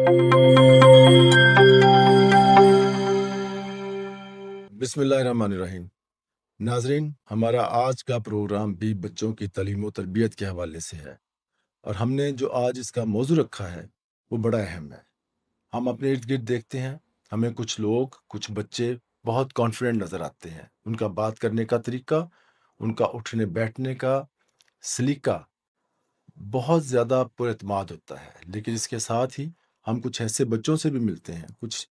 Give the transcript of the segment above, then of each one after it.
بسم اللہ الرحمن الرحیم۔ ناظرین، ہمارا آج کا پروگرام بھی بچوں کی تعلیم و تربیت کے حوالے سے ہے، اور ہم نے جو آج اس کا موضوع رکھا ہے وہ بڑا اہم ہے۔ ہم اپنے ارد گرد دیکھتے ہیں، ہمیں کچھ لوگ، کچھ بچے بہت کانفیڈنٹ نظر آتے ہیں۔ ان کا بات کرنے کا طریقہ، ان کا اٹھنے بیٹھنے کا سلیقہ بہت زیادہ پر اعتماد ہوتا ہے، لیکن اس کے ساتھ ہی ہم کچھ ایسے بچوں سے بھی ملتے ہیں، کچھ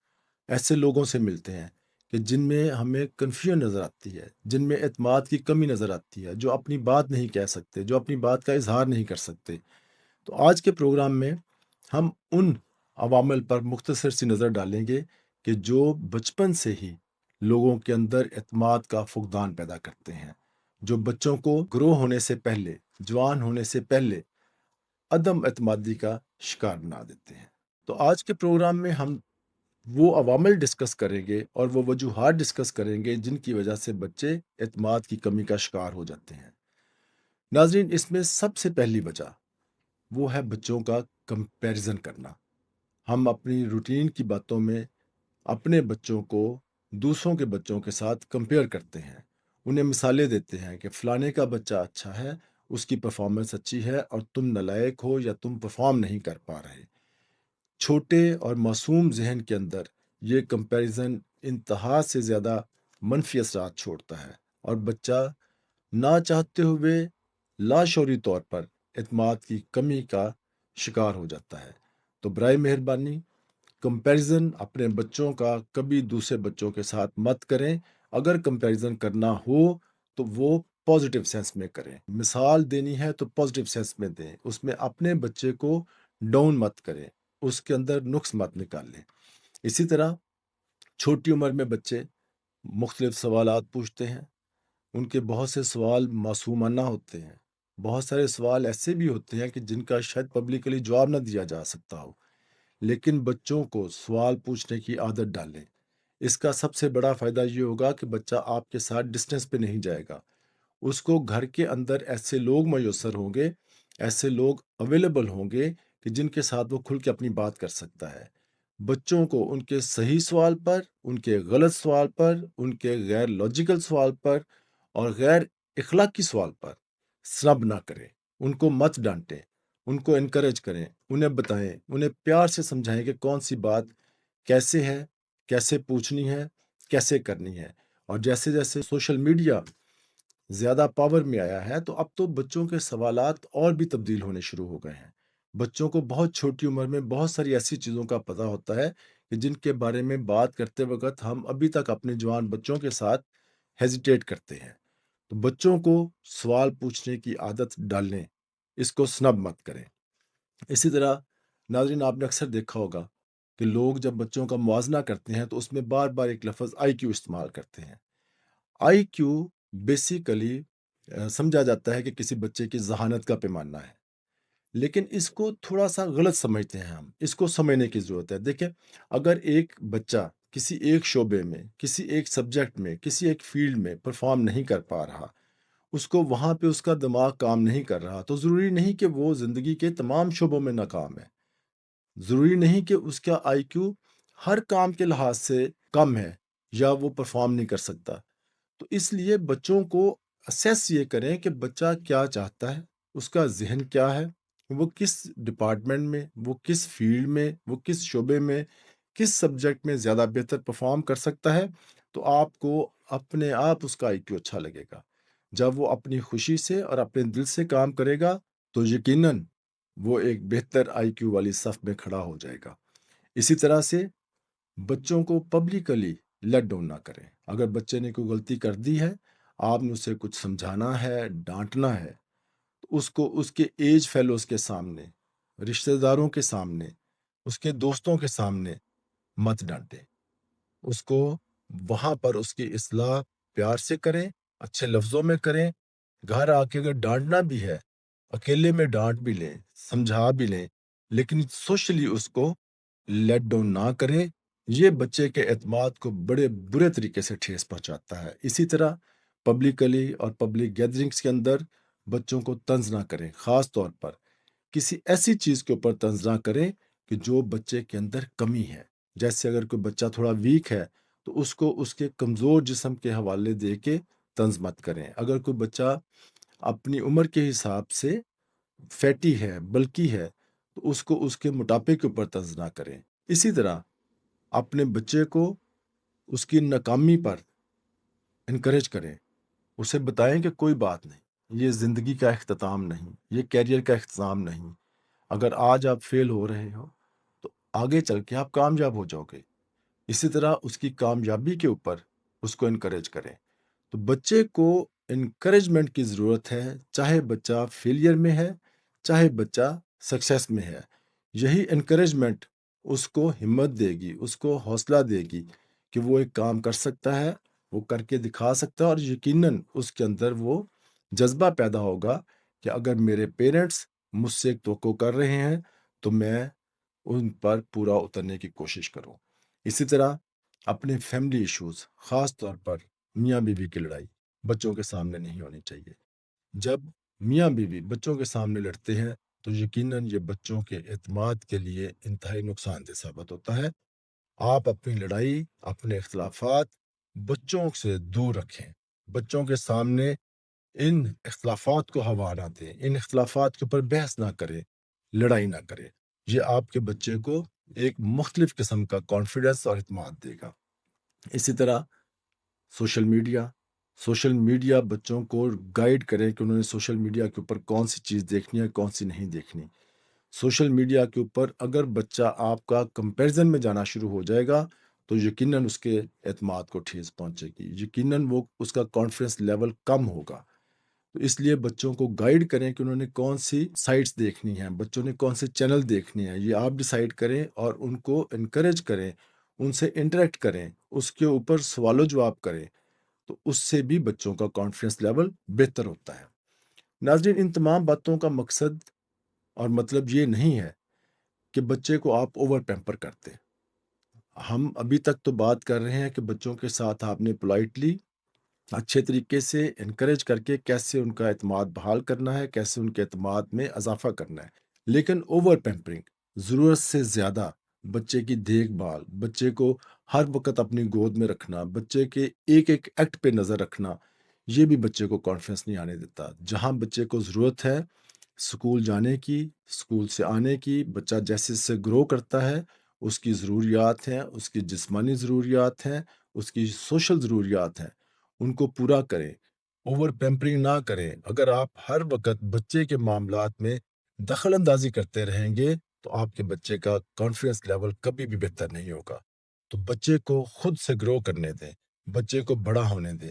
ایسے لوگوں سے ملتے ہیں کہ جن میں ہمیں کنفیوژن نظر آتی ہے، جن میں اعتماد کی کمی نظر آتی ہے، جو اپنی بات نہیں کہہ سکتے، جو اپنی بات کا اظہار نہیں کر سکتے۔ تو آج کے پروگرام میں ہم ان عوامل پر مختصر سی نظر ڈالیں گے کہ جو بچپن سے ہی لوگوں کے اندر اعتماد کا فقدان پیدا کرتے ہیں، جو بچوں کو گرو ہونے سے پہلے، جوان ہونے سے پہلے عدم اعتمادی کا شکار بنا دیتے ہیں۔ تو آج کے پروگرام میں ہم وہ عوامل ڈسکس کریں گے اور وہ وجوہات ڈسکس کریں گے جن کی وجہ سے بچے اعتماد کی کمی کا شکار ہو جاتے ہیں۔ ناظرین، اس میں سب سے پہلی وجہ وہ ہے بچوں کا کمپیریزن کرنا۔ ہم اپنی روٹین کی باتوں میں اپنے بچوں کو دوسروں کے بچوں کے ساتھ کمپیئر کرتے ہیں، انہیں مثالیں دیتے ہیں کہ فلانے کا بچہ اچھا ہے، اس کی پرفارمنس اچھی ہے اور تم نالائق ہو یا تم پرفارم نہیں کر پا رہے۔ چھوٹے اور معصوم ذہن کے اندر یہ کمپیریزن انتہا سے زیادہ منفی اثرات چھوڑتا ہے، اور بچہ نہ چاہتے ہوئے لاشعوری طور پر اعتماد کی کمی کا شکار ہو جاتا ہے۔ تو برائے مہربانی کمپیریزن اپنے بچوں کا کبھی دوسرے بچوں کے ساتھ مت کریں۔ اگر کمپیریزن کرنا ہو تو وہ پازیٹیو سینس میں کریں۔ مثال دینی ہے تو پازیٹیو سینس میں دیں، اس میں اپنے بچے کو ڈاؤن مت کریں، اس کے اندر نقص مت نکال لیں۔ اسی طرح چھوٹی عمر میں بچے مختلف سوالات پوچھتے ہیں، ان کے بہت سے سوال معصومانہ ہوتے ہیں، بہت سارے سوال ایسے بھی ہوتے ہیں کہ جن کا شاید پبلکلی جواب نہ دیا جا سکتا ہو، لیکن بچوں کو سوال پوچھنے کی عادت ڈالیں۔ اس کا سب سے بڑا فائدہ یہ ہوگا کہ بچہ آپ کے ساتھ ڈسٹینس پہ نہیں جائے گا، اس کو گھر کے اندر ایسے لوگ میسر ہوں گے، ایسے لوگ اویلیبل ہوں گے کہ جن کے ساتھ وہ کھل کے اپنی بات کر سکتا ہے۔ بچوں کو ان کے صحیح سوال پر، ان کے غلط سوال پر، ان کے غیر لاجیکل سوال پر اور غیر اخلاقی سوال پر سنب نہ کریں، ان کو مت ڈانٹیں، ان کو انکریج کریں، انہیں بتائیں، انہیں پیار سے سمجھائیں کہ کون سی بات کیسے ہے، کیسے پوچھنی ہے، کیسے کرنی ہے۔ اور جیسے جیسے سوشل میڈیا زیادہ پاور میں آیا ہے تو اب تو بچوں کے سوالات اور بھی تبدیل ہونے شروع ہو گئے ہیں۔ بچوں کو بہت چھوٹی عمر میں بہت ساری ایسی چیزوں کا پتہ ہوتا ہے کہ جن کے بارے میں بات کرتے وقت ہم ابھی تک اپنے جوان بچوں کے ساتھ ہیزیٹیٹ کرتے ہیں۔ تو بچوں کو سوال پوچھنے کی عادت ڈالیں، اس کو سنب مت کریں۔ اسی طرح ناظرین، آپ نے اکثر دیکھا ہوگا کہ لوگ جب بچوں کا موازنہ کرتے ہیں تو اس میں بار بار ایک لفظ آئی کیو استعمال کرتے ہیں۔ آئی کیو بیسیکلی سمجھا جاتا ہے کہ کسی بچے کی ذہانت کا پیمانہ ہے، لیکن اس کو تھوڑا سا غلط سمجھتے ہیں ہم، اس کو سمجھنے کی ضرورت ہے۔ دیکھیں، اگر ایک بچہ کسی ایک شعبے میں، کسی ایک سبجیکٹ میں، کسی ایک فیلڈ میں پرفارم نہیں کر پا رہا، اس کو وہاں پہ اس کا دماغ کام نہیں کر رہا، تو ضروری نہیں کہ وہ زندگی کے تمام شعبوں میں ناکام ہے، ضروری نہیں کہ اس کا آئی کیو ہر کام کے لحاظ سے کم ہے یا وہ پرفارم نہیں کر سکتا۔ تو اس لیے بچوں کو اسیس یہ کریں کہ بچہ کیا چاہتا ہے، اس کا ذہن کیا ہے، وہ کس ڈپارٹمنٹ میں، وہ کس فیلڈ میں، وہ کس شعبے میں، کس سبجیکٹ میں زیادہ بہتر پرفارم کر سکتا ہے۔ تو آپ کو اپنے آپ اس کا آئی کیو اچھا لگے گا۔ جب وہ اپنی خوشی سے اور اپنے دل سے کام کرے گا تو یقیناً وہ ایک بہتر آئی کیو والی صف میں کھڑا ہو جائے گا۔ اسی طرح سے بچوں کو پبلکلی لیٹ ڈاؤن نہ کریں۔ اگر بچے نے کوئی غلطی کر دی ہے، آپ نے اسے کچھ سمجھانا ہے، ڈانٹنا ہے، تو اس کو اس کے ایج فیلوز کے سامنے، رشتہ داروں کے سامنے، اس کے دوستوں کے سامنے مت ڈانٹیں۔ اس کو وہاں پر اس کی اصلاح پیار سے کریں، اچھے لفظوں میں کریں۔ گھر آ کے اگر ڈانٹنا بھی ہے، اکیلے میں ڈانٹ بھی لیں، سمجھا بھی لیں، لیکن سوشلی اس کو لیٹ ڈاؤن نہ کریں۔ یہ بچے کے اعتماد کو بڑے برے طریقے سے ٹھیس پہنچاتا ہے۔ اسی طرح پبلکلی اور پبلک گیدرنگز کے اندر بچوں کو طنز نہ کریں، خاص طور پر کسی ایسی چیز کے اوپر طنز نہ کریں کہ جو بچے کے اندر کمی ہے. جیسے اگر کوئی بچہ تھوڑا ویک ہے تو اس کو اس کے کمزور جسم کے حوالے دے کے طنز مت کریں. اگر کوئی بچہ اپنی عمر کے حساب سے فیٹی ہے، بلکی ہے، تو اس کو اس کے موٹاپے کے اوپر طنز نہ کریں. اسی طرح اپنے بچے کو اس کی ناکامی پر انکریج کریں. اسے بتائیں کہ کوئی بات نہیں، یہ زندگی کا اختتام نہیں، یہ کیریئر کا اختتام نہیں. اگر آج آپ فیل ہو رہے ہو تو آگے چل کے آپ کامیاب ہو جاؤ گے. اسی طرح اس کی کامیابی کے اوپر اس کو انکریج کریں. تو بچے کو انکریجمنٹ کی ضرورت ہے، چاہے بچہ فیلئر میں ہے، چاہے بچہ سکسیس میں ہے. یہی انکریجمنٹ اس کو ہمت دے گی، اس کو حوصلہ دے گی کہ وہ ایک کام کر سکتا ہے، وہ کر کے دکھا سکتا ہے. اور یقیناً اس کے اندر وہ جذبہ پیدا ہوگا کہ اگر میرے پیرنٹس مجھ سے ایک توقع کر رہے ہیں تو میں ان پر پورا اترنے کی کوشش کروں. اسی طرح اپنے فیملی ایشوز، خاص طور پر میاں بیوی کی لڑائی بچوں کے سامنے نہیں ہونی چاہیے. جب میاں بیوی بچوں کے سامنے لڑتے ہیں تو یقیناً یہ بچوں کے اعتماد کے لیے انتہائی نقصان دہ ثابت ہوتا ہے. آپ اپنی لڑائی، اپنے اختلافات بچوں سے دور رکھیں. بچوں کے سامنے ان اختلافات کو ہوا نہ دیں، ان اختلافات کے اوپر بحث نہ کریں، لڑائی نہ کریں. یہ آپ کے بچے کو ایک مختلف قسم کا کانفیڈنس اور اعتماد دے گا. اسی طرح سوشل میڈیا بچوں کو گائیڈ کریں کہ انہوں نے سوشل میڈیا کے اوپر کون سی چیز دیکھنی ہے، کون سی نہیں دیکھنی. سوشل میڈیا کے اوپر اگر بچہ آپ کا کمپیریزن میں جانا شروع ہو جائے گا تو یقیناً اس کے اعتماد کو ٹھیس پہنچے گی، یقیناً وہ اس کا کانفیڈنس لیول کم ہوگا. تو اس لیے بچوں کو گائیڈ کریں کہ انہوں نے کون سی سائٹس دیکھنی ہیں، بچوں نے کون سے چینل دیکھنے ہیں، یہ آپ ڈیسائیڈ کریں اور ان کو انکریج کریں، ان سے انٹریکٹ کریں، اس کے اوپر سوال و جواب کریں. تو اس سے بھی بچوں کا کانفیڈنس لیول بہتر ہوتا ہے. ناظرین، ان تمام باتوں کا مقصد اور مطلب یہ نہیں ہے کہ بچے کو آپ اوور پیمپر کرتے. ہم ابھی تک تو بات کر رہے ہیں کہ بچوں کے ساتھ آپ نے پولائٹلی اچھے طریقے سے انکریج کر کے کیسے ان کا اعتماد بحال کرنا ہے، کیسے ان کے اعتماد میں اضافہ کرنا ہے. لیکن اوور پیمپرنگ، ضرورت سے زیادہ بچے کی دیکھ بھال، بچے کو ہر وقت اپنی گود میں رکھنا، بچے کے ایک ایک ایکٹ پہ نظر رکھنا، یہ بھی بچے کو کانفیڈنس نہیں آنے دیتا. جہاں بچے کو ضرورت ہے سکول جانے کی، سکول سے آنے کی، بچہ جیسے سے گرو کرتا ہے اس کی ضروریات ہیں، اس کی جسمانی ضروریات ہیں، اس کی سوشل ضروریات ہیں، ان کو پورا کریں. اوور پیمپرنگ نہ کریں. اگر آپ ہر وقت بچے کے معاملات میں دخل اندازی کرتے رہیں گے تو آپ کے بچے کا کانفیڈنس لیول کبھی بھی بہتر نہیں ہوگا. تو بچے کو خود سے گرو کرنے دیں، بچے کو بڑا ہونے دیں.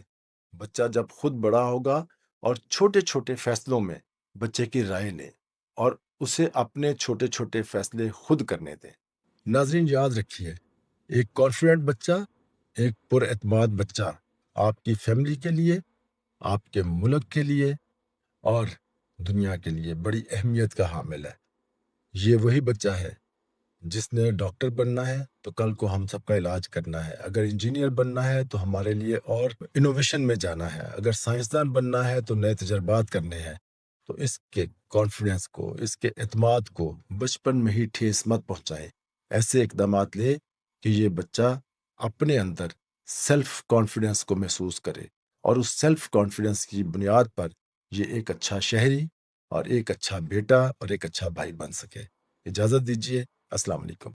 بچہ جب خود بڑا ہوگا اور چھوٹے چھوٹے فیصلوں میں بچے کی رائے لیں اور اسے اپنے چھوٹے چھوٹے فیصلے خود کرنے دیں. ناظرین، یاد رکھیے، ایک کانفیڈنٹ بچہ، ایک پر اعتماد بچہ آپ کی فیملی کے لیے، آپ کے ملک کے لیے اور دنیا کے لیے بڑی اہمیت کا حامل ہے. یہ وہی بچہ ہے جس نے ڈاکٹر بننا ہے تو کل کو ہم سب کا علاج کرنا ہے. اگر انجینئر بننا ہے تو ہمارے لیے اور انوویشن میں جانا ہے. اگر سائنسدان بننا ہے تو نئے تجربات کرنے ہیں. تو اس کے کانفیڈنس کو، اس کے اعتماد کو بچپن میں ہی ٹھیس مت پہنچائیں. ایسے اقدامات لے کہ یہ بچہ اپنے اندر سیلف کانفیڈنس کو محسوس کرے اور اس سیلف کانفیڈنس کی بنیاد پر یہ ایک اچھا شہری اور ایک اچھا بیٹا اور ایک اچھا بھائی بن سکے. اجازت دیجیے. السلام علیکم.